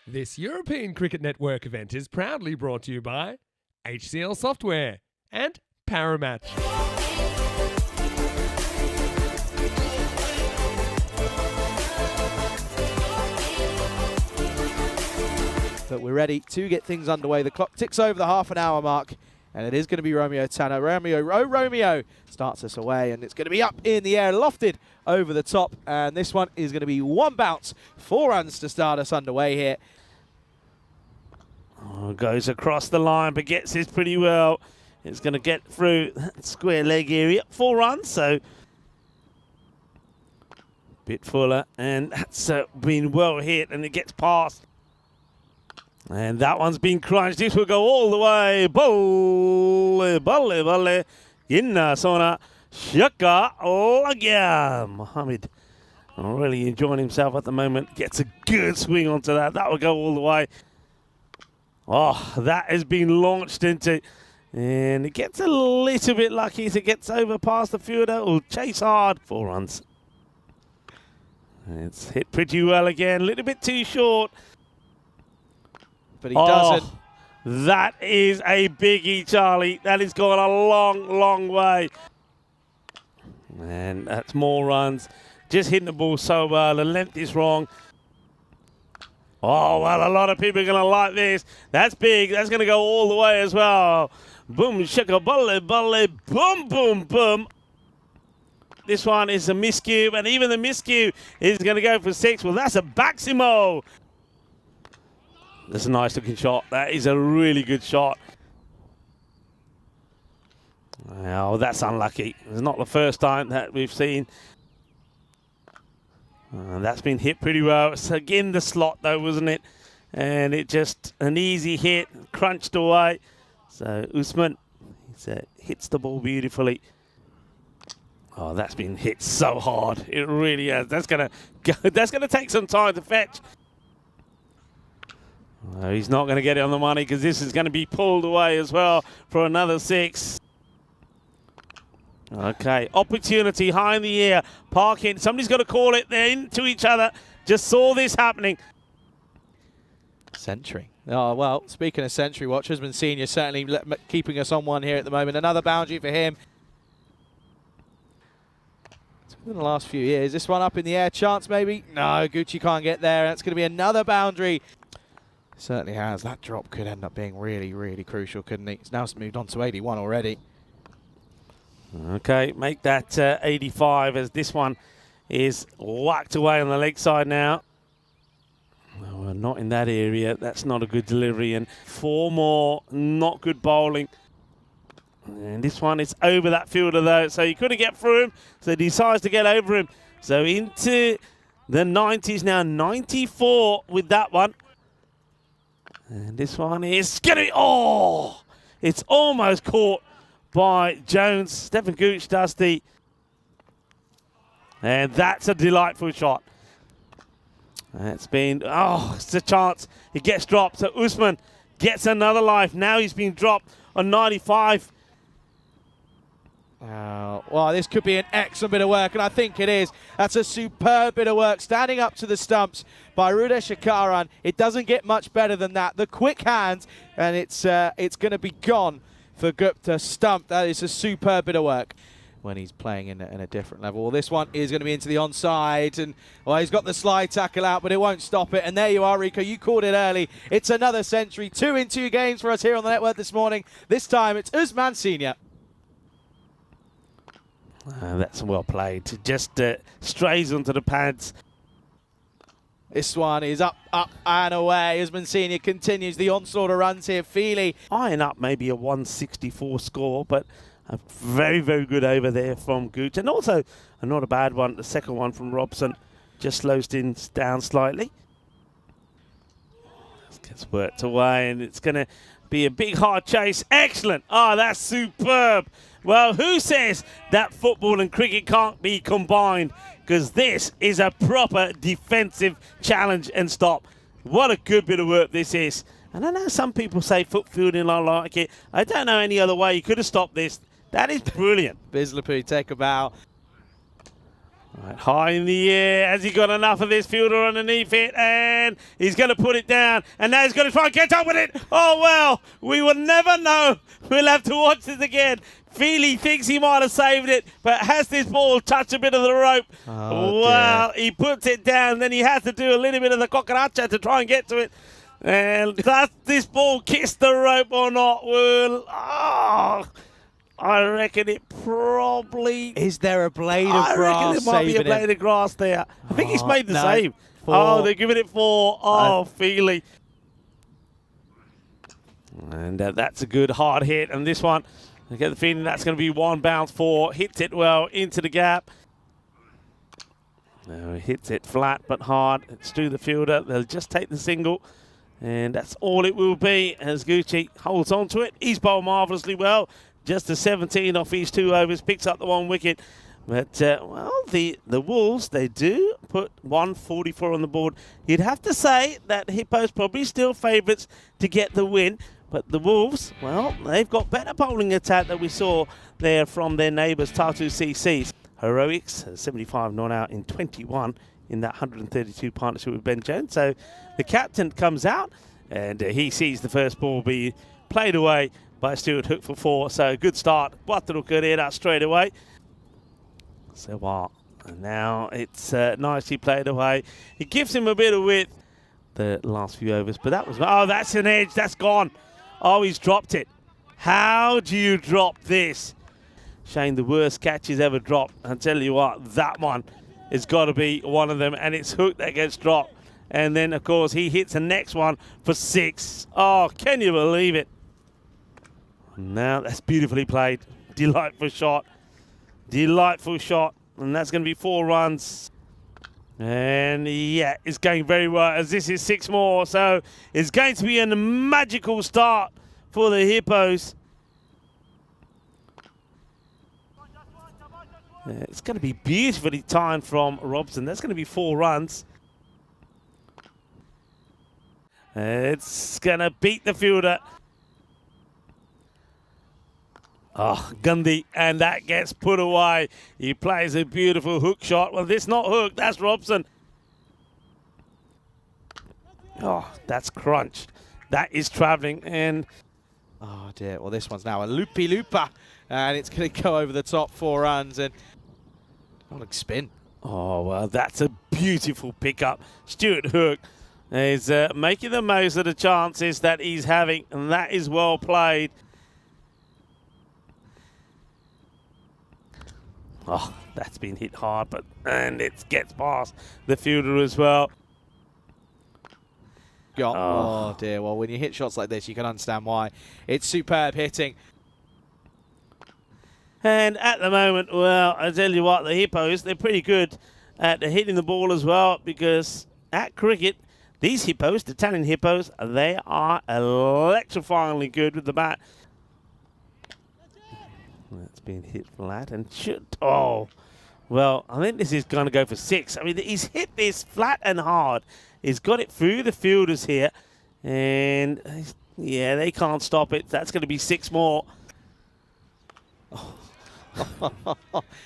This European Cricket Network event is proudly brought to you by HCL Software and Paramatch. But we're ready to get things underway. The clock ticks over the half-an-hour mark, and it is going to be Romeo Tanner. Romeo starts us away, and it's going to be up in the air, lofted over the top, and this one is going to be one bounce, 4 runs to start us underway here. Oh, goes across the line, but gets this pretty well. It's going to get through that square leg area. 4 runs, so bit fuller, and that's been well hit, and it gets past. And that one's been crunched. This will go all the way. Balle. Inna Sona Shaka Lagya. Mohammed really enjoying himself at the moment. Gets a good swing onto that. That will go all the way. Oh, that has been launched into. And it gets a little bit lucky as it gets over past the fielder. Will chase hard. 4 runs. It's hit pretty well again. A little bit too short. But he doesn't. That is a biggie, Charlie. That has gone a long, long way. And that's more runs. Just hitting the ball so well. The length is wrong. Oh, well, a lot of people are going to like this. That's big. That's going to go all the way as well. Boom, shaka, balle, boom, boom, boom. This one is a miscue, and even the miscue is going to go for 6. Well, that's a Baximo. That's a nice looking shot. That is a really good shot. Oh, that's unlucky. It's not the first time that we've seen. That's been hit pretty well. It's again the slot though, wasn't it? And it just an easy hit, crunched away. So Usman hits the ball beautifully. Oh, that's been hit so hard. It really has. That's gonna take some time to fetch. He's not going to get it on the money because this is going to be pulled away as well for another 6. Okay, opportunity high in the air. Parking. Somebody's got to call it. They're into each other. Just saw this happening. Century. Oh, well, speaking of century watch, Usman Senior certainly keeping us on one here at the moment. Another boundary for him. In the last few years. This one up in the air. Chance maybe? No, Gucci can't get there. That's going to be another boundary. Certainly has. That drop could end up being really, really crucial, couldn't it? It's now moved on to 81 already. Okay, make that 85 as this one is whacked away on the leg side now. No, we're not in that area. That's not a good delivery. And 4 more, not good bowling. And this one is over that fielder though, so he couldn't get through him, so he decides to get over him. So into the 90s now, 94 with that one. And this one is going to be, oh, it's almost caught by Jones. Stephen Gooch does the, and that's a delightful shot. It's been, oh, it's a chance. It gets dropped. So Usman gets another life. Now he's been dropped on 95. Well, this could be an excellent bit of work, and I think it is. That's a superb bit of work, standing up to the stumps by Rudesh Shakaran. It doesn't get much better than that. The quick hands, and it's going to be gone for Gupta. Stump. That is a superb bit of work when he's playing in a different level. Well, this one is going to be into the onside, and well, he's got the slide tackle out, but it won't stop it. And there you are, Rico. You called it early. It's another century. 2 in 2 games for us here on the network this morning. This time it's Usman Senior. That's well played. Just strays onto the pads. This one is up, and away. Usman Senior continues the onslaught of runs here. Feely eyeing up maybe a 164 score, but a very, very good over there from Gooch. And also, not a bad one, the second one from Robson. Just slows things down slightly. This gets worked away, and it's going to be a big, hard chase. Excellent. Oh, that's superb. Well, who says that football and cricket can't be combined? Because this is a proper defensive challenge and stop. What a good bit of work this is. And I know some people say foot fielding, I like it. I don't know any other way you could have stopped this. That is brilliant. Bislapu take a bow. Right, high in the air. Has he got enough of this fielder underneath it? And he's going to put it down. And now he's going to try and get up with it. Oh, well, we will never know. We'll have to watch this again. Feely thinks he might have saved it, but has this ball touched a bit of the rope? Oh, well, dear. he puts it down. Then he has to do a little bit of the cucaracha to try and get to it. And does this ball kiss the rope or not? Well, I reckon it probably... Is there a blade of I grass reckon there might be a saving blade him? of grass there. I think he's made the no. save. 4. Oh, they're giving it 4. Oh, Feely. And that's a good hard hit. And this one, I get the feeling that's going to be 1 bounce 4. Hits it well into the gap. No, hits it flat but hard. It's through the fielder. They'll just take the single. And that's all it will be as Gucci holds on to it. He's bowled marvellously well. Just a 17 off his 2 overs. Picks up the 1 wicket. But, well, the Wolves, they do put 144 on the board. You'd have to say that Hippo's probably still favourites to get the win. But the Wolves, well, they've got better bowling attack that we saw there from their neighbours, Tartu CCs. Heroics, 75 not out in 21 in that 132 partnership with Ben Jones. So the captain comes out and he sees the first ball be played away by Stuart Hook for 4. So a good start. Quattro Carrera straight away. So what? And now it's nicely played away. It gives him a bit of width the last few overs. But that was... Oh, that's an edge. That's gone. Oh, he's dropped it. How do you drop this? Shane, the worst catch he's ever dropped. I'll tell you what, that one has got to be one of them. And it's Hook that gets dropped. And then, of course, he hits the next one for 6. Oh, can you believe it? Now, that's beautifully played. Delightful shot. Delightful shot. And that's going to be 4 runs. And, yeah, it's going very well as this is 6 more. So it's going to be a magical start for the Hippos. It's going to be beautifully timed from Robson. That's going to be 4 runs. It's going to beat the fielder. Oh, Gundy, and that gets put away. He plays a beautiful hook shot. Well, this not Hook, that's Robson. Oh, that's crunched. That is travelling, and... Oh, dear. Well, this one's now a loopy-looper, and it's going to go over the top 4 runs, and... Oh, look, spin. Oh, well, that's a beautiful pickup. Stuart Hook is making the most of the chances that he's having, and that is well played. Oh, that's been hit hard, and it gets past the fielder as well. Oh, dear. Well, when you hit shots like this, you can understand why. It's superb hitting. And at the moment, well, I tell you what, the Hippos, they're pretty good at hitting the ball as well, because at cricket, these Hippos, the Italian Hippos, they are electrifyingly good with the bat. That's been hit flat and should... Oh, well, I think this is going to go for 6. I mean, he's hit this flat and hard. He's got it through the fielders here. And, yeah, they can't stop it. That's going to be 6 more.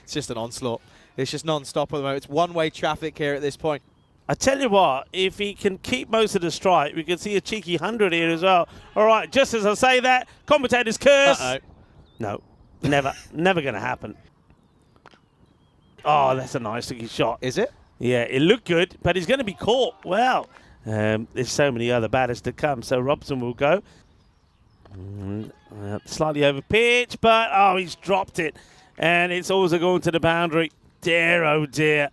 It's just an onslaught. It's just non-stop at the moment. It's one-way traffic here at this point. I tell you what, if he can keep most of the strike, we could see a cheeky 100 here as well. All right, just as I say that, commentators curse. Uh-oh. No. Never going to happen. Oh, that's a nice looking shot. Is it? Yeah, it looked good, but he's going to be caught. Well, there's so many other batters to come, so Robson will go. Slightly over pitch, but, oh, he's dropped it. And it's also going to the boundary. Dear, oh dear.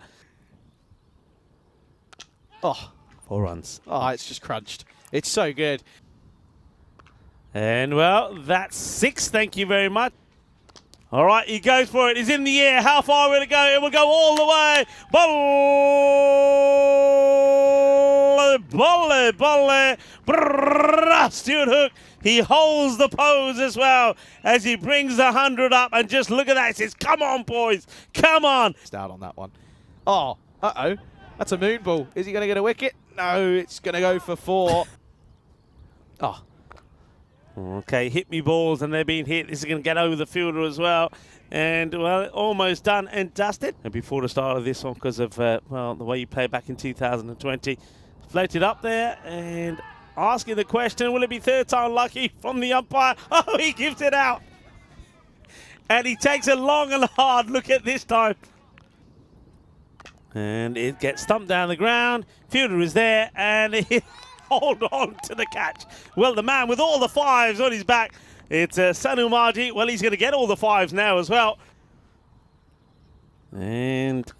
Oh. 4 runs. Oh, it's just crunched. It's so good. And, well, that's 6. Thank you very much. All right, he goes for it. He's in the air. How far will it go? It will go all the way. Bolle. Stuart Hook. He holds the pose as well as he brings the 100 up. And just look at that. He says, come on, boys. Come on. It's down on that one. Oh, uh-oh. That's a moon ball. Is he going to get a wicket? No, it's going to go for 4. Oh. Okay, hit me balls, and they're being hit. This is going to get over the fielder as well. And, well, almost done and dusted. And before the start of this one, because of, well, the way you played back in 2020, floated up there and asking the question, will it be third time lucky from the umpire? Oh, he gives it out. And he takes a long and hard look at this time. And it gets stumped down the ground. Fielder is there, and he hold on to the catch. Well, the man with all the fives on his back, it's Sanu Marji. Well, he's going to get all the fives now as well. And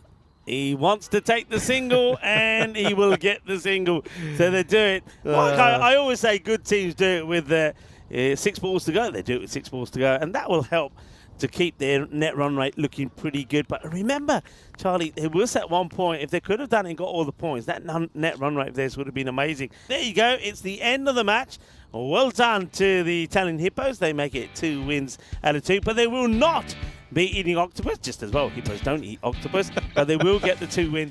he wants to take the single, and he will get the single. So they do it. Like I always say, good teams do it with 6 balls to go. They do it with 6 balls to go, and that will help to keep their net run rate looking pretty good. But remember, Charlie, there was at one point, if they could have done it and got all the points, that net run rate of theirs would have been amazing. There you go. It's the end of the match. Well done to the Italian Hippos. They make it 2 wins out of 2, but they will not be eating octopus, just as well. Hippos don't eat octopus, but they will get the 2 wins.